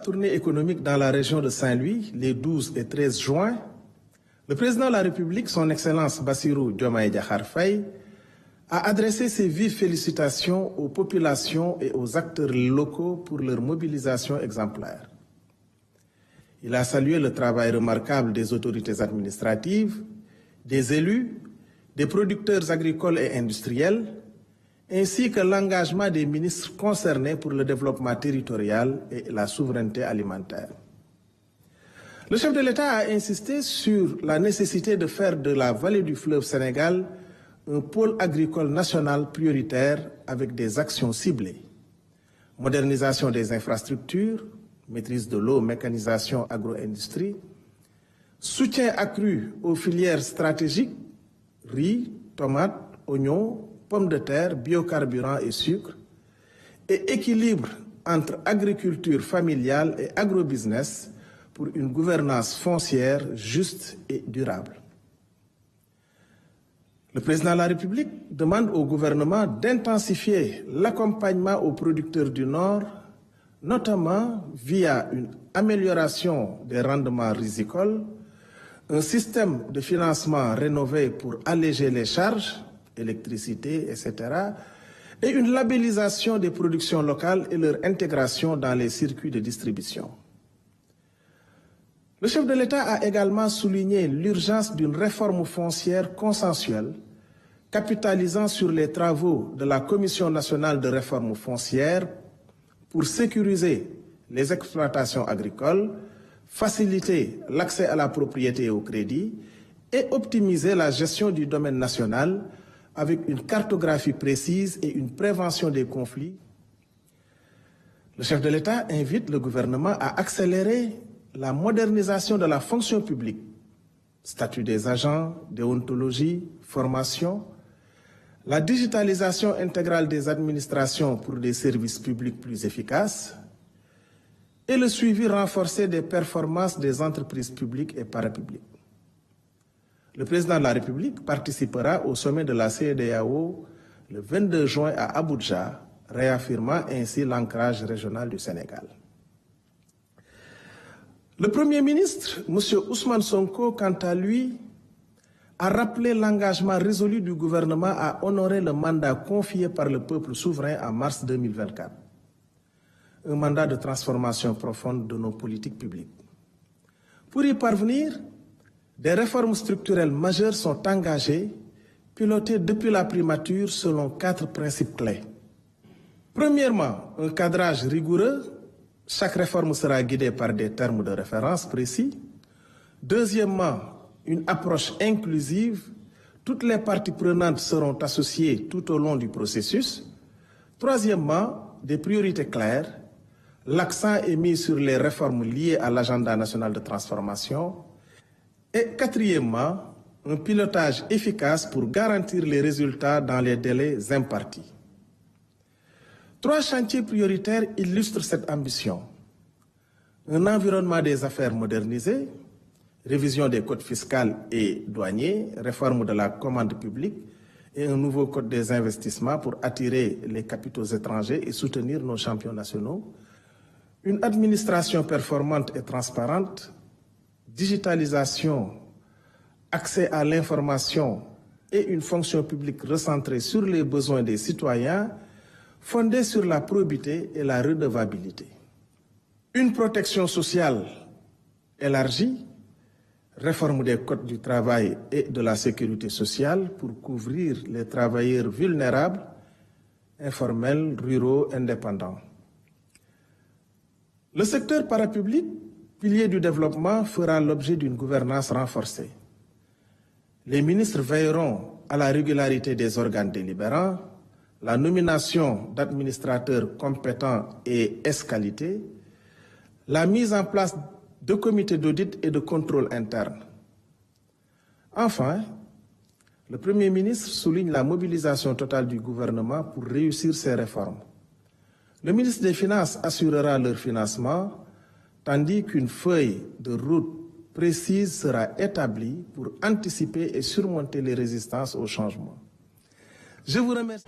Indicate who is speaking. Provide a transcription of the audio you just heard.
Speaker 1: tournée économique dans la région de Saint-Louis les 12 et 13 juin, le président de la République, son Excellence Bassirou Diomaye Diakhar Faye, a adressé ses vives félicitations aux populations et aux acteurs locaux pour leur mobilisation exemplaire. Il a salué le travail remarquable des autorités administratives, des élus, des producteurs agricoles et industriels, ainsi que l'engagement des ministres concernés pour le développement territorial et la souveraineté alimentaire. Le chef de l'État a insisté sur la nécessité de faire de la vallée du fleuve Sénégal un pôle agricole national prioritaire avec des actions ciblées. Modernisation des infrastructures, maîtrise de l'eau, mécanisation agro-industrie, soutien accru aux filières stratégiques, riz, tomates, oignons, pommes de terre, biocarburants et sucre, et équilibre entre agriculture familiale et agrobusiness pour une gouvernance foncière juste et durable. Le président de la République demande au gouvernement d'intensifier l'accompagnement aux producteurs du Nord, notamment via une amélioration des rendements rizicoles, un système de financement rénové pour alléger les charges, électricité, etc., et une labellisation des productions locales et leur intégration dans les circuits de distribution. Le chef de l'État a également souligné l'urgence d'une réforme foncière consensuelle, capitalisant sur les travaux de la Commission nationale de réforme foncière pour sécuriser les exploitations agricoles, faciliter l'accès à la propriété et au crédit et optimiser la gestion du domaine national avec une cartographie précise et une prévention des conflits. Le chef de l'État invite le gouvernement à accélérer la modernisation de la fonction publique, statut des agents, déontologie, formation, la digitalisation intégrale des administrations pour des services publics plus efficaces et le suivi renforcé des performances des entreprises publiques et parapubliques. Le président de la République participera au sommet de la CEDEAO le 22 juin à Abuja, réaffirmant ainsi l'ancrage régional du Sénégal. Le Premier ministre, M. Ousmane Sonko, quant à lui, a rappelé l'engagement résolu du gouvernement à honorer le mandat confié par le peuple souverain en mars 2024. Un mandat de transformation profonde de nos politiques publiques. Pour y parvenir, des réformes structurelles majeures sont engagées, pilotées depuis la primature selon 4 principes clés. Premièrement, un cadrage rigoureux. Chaque réforme sera guidée par des termes de référence précis. Deuxièmement, une approche inclusive. Toutes les parties prenantes seront associées tout au long du processus. Troisièmement, des priorités claires. L'accent est mis sur les réformes liées à l'agenda national de transformation. Et quatrièmement, un pilotage efficace pour garantir les résultats dans les délais impartis. 3 chantiers prioritaires illustrent cette ambition. Un environnement des affaires modernisé, révision des codes fiscaux et douaniers, réforme de la commande publique et un nouveau code des investissements pour attirer les capitaux étrangers et soutenir nos champions nationaux. Une administration performante et transparente, digitalisation, accès à l'information et une fonction publique recentrée sur les besoins des citoyens, fondée sur la probité et la redevabilité. Une protection sociale élargie, réforme des codes du travail et de la sécurité sociale pour couvrir les travailleurs vulnérables, informels, ruraux, indépendants. Le secteur parapublic, pilier du développement, fera l'objet d'une gouvernance renforcée. Les ministres veilleront à la régularité des organes délibérants, la nomination d'administrateurs compétents et ès-qualité, la mise en place de comités d'audit et de contrôle interne. Enfin, le Premier ministre souligne la mobilisation totale du gouvernement pour réussir ces réformes. Le ministre des Finances assurera leur financement, tandis qu'une feuille de route précise sera établie pour anticiper et surmonter les résistances au changement. Je vous remercie.